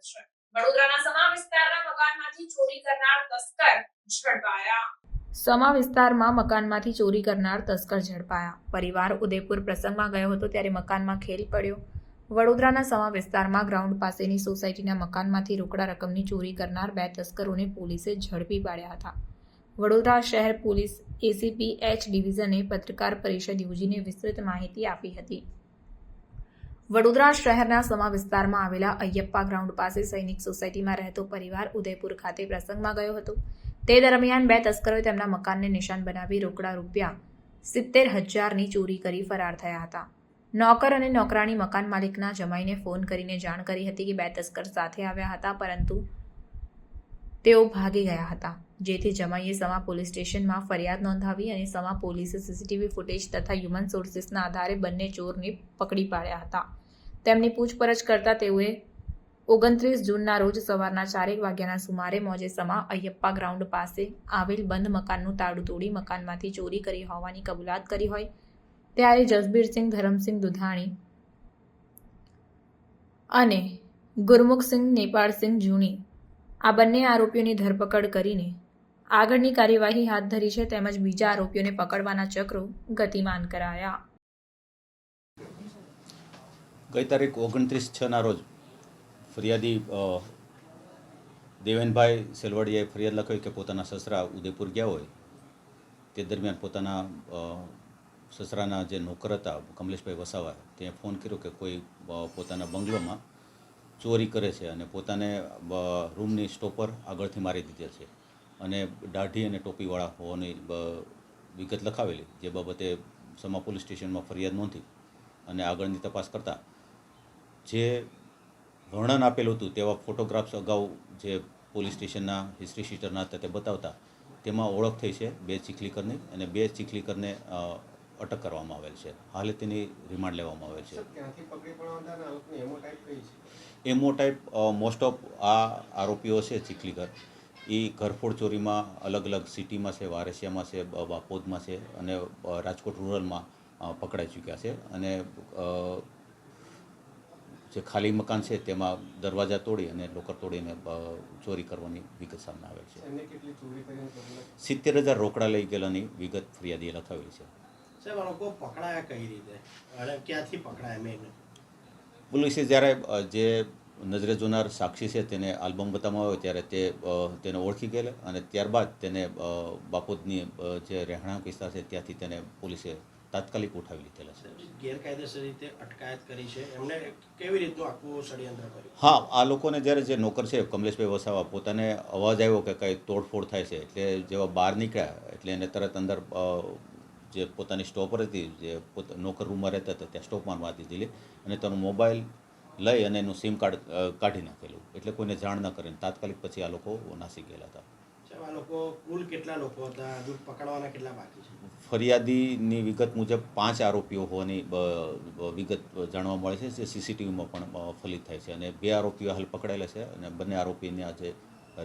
છે। વડોદરાના સમા વિસ્તારના મકાનમાંથી ચોરી કરનાર તસ્કર ઝડપાયા। સમા વિસ્તારમાં મકાનમાંથી ચોરી કરનાર તસ્કર ઝડપાયા। પરિવાર ઉદયપુર પ્રસંગમાં ગયો હતો ત્યારે મકાનમાં ખેલ પડ્યો। વડોદરાના સમા વિસ્તારમાં ગ્રાઉન્ડ પાસેની સોસાયટીના મકાનમાંથી રોકડા રકમની ચોરી કરનાર 2 તસ્કરોને પોલીસે ઝડપી પાડ્યા હતા। વડોદરા શહેર પોલીસ એસીપી એચ ડિવિઝને પત્રકાર પરિષદ યોજીને વિસ્તૃત માહિતી આપી હતી। વડોદરા શહેરના સમા વિસ્તારમાં આવેલા અયપ્પા ગ્રાઉન્ડ પાસે સૈનિક સોસાયટીમાં રહેતો પરિવાર ઉદયપુર ખાતે પ્રસંગમાં ગયો હતો। તે દરમિયાન 2 તસ્કરોએ તેમના મકાનને નિશાન બનાવી રોકડા ₹70,000ની ચોરી કરી ફરાર થયા હતા। નોકર અને નોકરાણી મકાન માલિકના જમાઈને ફોન કરીને જાણ કરી હતી કે 2 તસ્કર સાથે આવ્યા હતા, પરંતુ તેઓ ભાગી ગયા હતા, જેથી જમાઈએ સમા પોલીસ સ્ટેશનમાં ફરિયાદ નોંધાવી અને સમા પોલીસે સીસીટીવી ફૂટેજ તથા હ્યુમન સોર્સિસના આધારે બંને ચોરને પકડી પાડ્યા હતા। તેમની પૂછપરછ કરતા તેઓએ 29 જૂનના રોજ સવારના 4 વાગ્યાના સુમારે મોજે સમા અયપ્પા ગ્રાઉન્ડ પાસે આવેલ બંધ મકાનનું તાળું તોડી મકાનમાંથી ચોરી કરી હોવાની કબૂલાત કરી હોય ત્યારે જસબીરસિંહ ધરમસિંહ દુધાણી અને ગુરમુખસિંહ નેપાળસિંહ જૂની આ બંને આરોપીઓની ધરપકડ કરીને આગળની કાર્યવાહી હાથ ધરી છે, તેમજ બીજા આરોપીઓને પકડવાના ચક્રો ગતિમાન કરાયા। ગઈ તારીખ 29/6ના રોજ ફરિયાદી દેવેનભાઈ સેલવાડિયાએ ફરિયાદ લખાવી કે પોતાના સસરા ઉદયપુર ગયા હોય તે દરમિયાન પોતાના સસરાના જે નોકર હતા કમલેશભાઈ વસાવા તે ફોન કર્યો કે કોઈ પોતાના બંગલોમાં ચોરી કરે છે અને પોતાને રૂમની સ્ટોપર આગળથી મારી દીધેલ છે અને દાઢી અને ટોપીવાળા હોવાની વિગત લખાવેલી, જે બાબતે સમા પોલીસ સ્ટેશનમાં ફરિયાદ નોંધી અને આગળની તપાસ કરતાં જે વર્ણન આપેલું હતું તેવા ફોટોગ્રાફ્સ અગાઉ જે પોલીસ સ્ટેશનના હિસ્ટ્રી શીટરના હતા તે બતાવતા તેમાં ઓળખ થઈ છે 2 ચીખલીકરની અને 2 ચીખલીકરને અટક કરવામાં આવેલ છે। હાલે તેની રિમાન્ડ લેવામાં આવેલ છે। એમો ટાઈપ મોસ્ટ ઓફ આ આરોપીઓ છે ચીખલીકર એ ઘરફોડ ચોરીમાં અલગ અલગ સિટીમાં છે, વારસિયામાં છે, બાપોદમાં છે અને રાજકોટ રૂરલમાં પકડાઈ ચૂક્યા છે અને જે ખાલી મકાન છે તેમાં દરવાજા તોડી અને લોકર તોડીને ચોરી કરવાની વિગત સામે આવે છે। 70,000 રોકડા લઈ ગયેલાની વિગત ફરિયાદીએ લખાવેલી છે। સાહેબ, આ લોકો પકડાયા કઈ રીતે અને ક્યાંથી પકડાયા મેં? પોલીસે જ્યારે જે નજરે જોનાર સાક્ષી છે તેને આલ્બમ બતાવવામાં આવ્યો ત્યારે તેને ઓળખી ગયેલા અને ત્યારબાદ તેને બાપોદની જે રહેણાંક વિસ્તાર છે ત્યાંથી તેને પોલીસે તાત્કાલિક ઉઠાવી લીધેલા છે। ગેરકાયદેસર રીતે અટકાયત કરી છે, એમને કેવી રીતનું આખું ષડયંત્ર કર્યું? હા, આ લોકોને જ્યારે જે નોકર છે કમલેશભાઈ વસાવા પોતાને અવાજ આવ્યો કે કંઈ તોડફોડ થાય છે એટલે જેવા બહાર નીકળ્યા એટલે એને તરત અંદર જે પોતાની સ્ટોપર હતી જે નોકર રૂમમાં રહેતા હતા ત્યાં સ્ટોપમાં મારી દીધેલી અને તેનો મોબાઈલ લઈ અને એનું સિમ કાર્ડ કાઢી નાખેલું, એટલે કોઈને જાણ ન કરીને તાત્કાલિક પછી આ લોકો નાસી ગયેલા હતા। આ લોકો કુલ કેટલા લોકો હતા? હજુ પકડવાના કેટલા બાકી છે? ફરિયાદીની વિગત મુજબ 5 આરોપીઓ હોવાની વિગત જાણવા મળે છે, જે સીસીટીવીમાં પણ ફલિત થાય છે અને 2 આરોપીઓ હાલ પકડાયેલા છે અને બંને આરોપીને આજે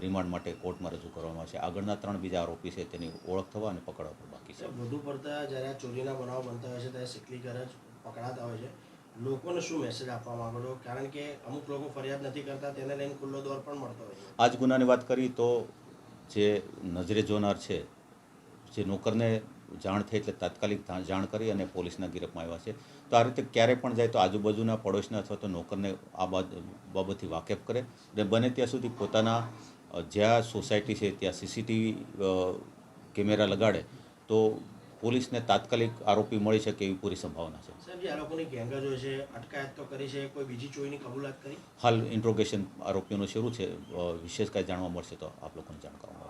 રિમાન્ડ માટે કોર્ટમાં રજૂ કરવામાં આવશે। આગળના 3 બીજા આરોપી છે તેની ઓળખ થવા અને પકડવા પણ બાકી છે। વધુ પડતા જ્યારે આ ચોરીના બનાવ બનતા હોય છે ત્યારે ચીખલીકર જ પકડાતા હોય છે, લોકોને શું મેસેજ આપવા માંગો છો? કારણ કે અમુક લોકો ફરિયાદ નથી કરતા, તેને લઈને ખુલ્લો દોર પણ મળતો હોય છે। આ જ ગુનાની વાત કરી તો જે નજરે જોનાર છે, જે નોકરને જાણ થઈ એટલે તાત્કાલિક જાણ કરી અને પોલીસના ગિરફમાં આવ્યા છે। તો આ રીતે ક્યારેય પણ જાય તો આજુબાજુના પડોશના અથવા તો નોકરને આ બાબતથી વાકેફ કરે અને બને ત્યાં સુધી પોતાના જ્યાં સોસાયટી છે ત્યાં સીસીટીવી કેમેરા લગાડે તો પોલીસને તાત્કાલિક આરોપી મળી શકે એવી પૂરી સંભાવના છે। સાહેબ, જે આ લોકોની ગેંગ જ હોય છે, અટકાયત તો કરી છે, કોઈ બીજી ચોરીની કબૂલાત કરી? હાલ ઇન્ટ્રોગેશન આરોપીઓનું શરૂ છે, વિશેષ કાંઈ જાણવા મળશે તો આપ લોકોને જાણ કરવામાં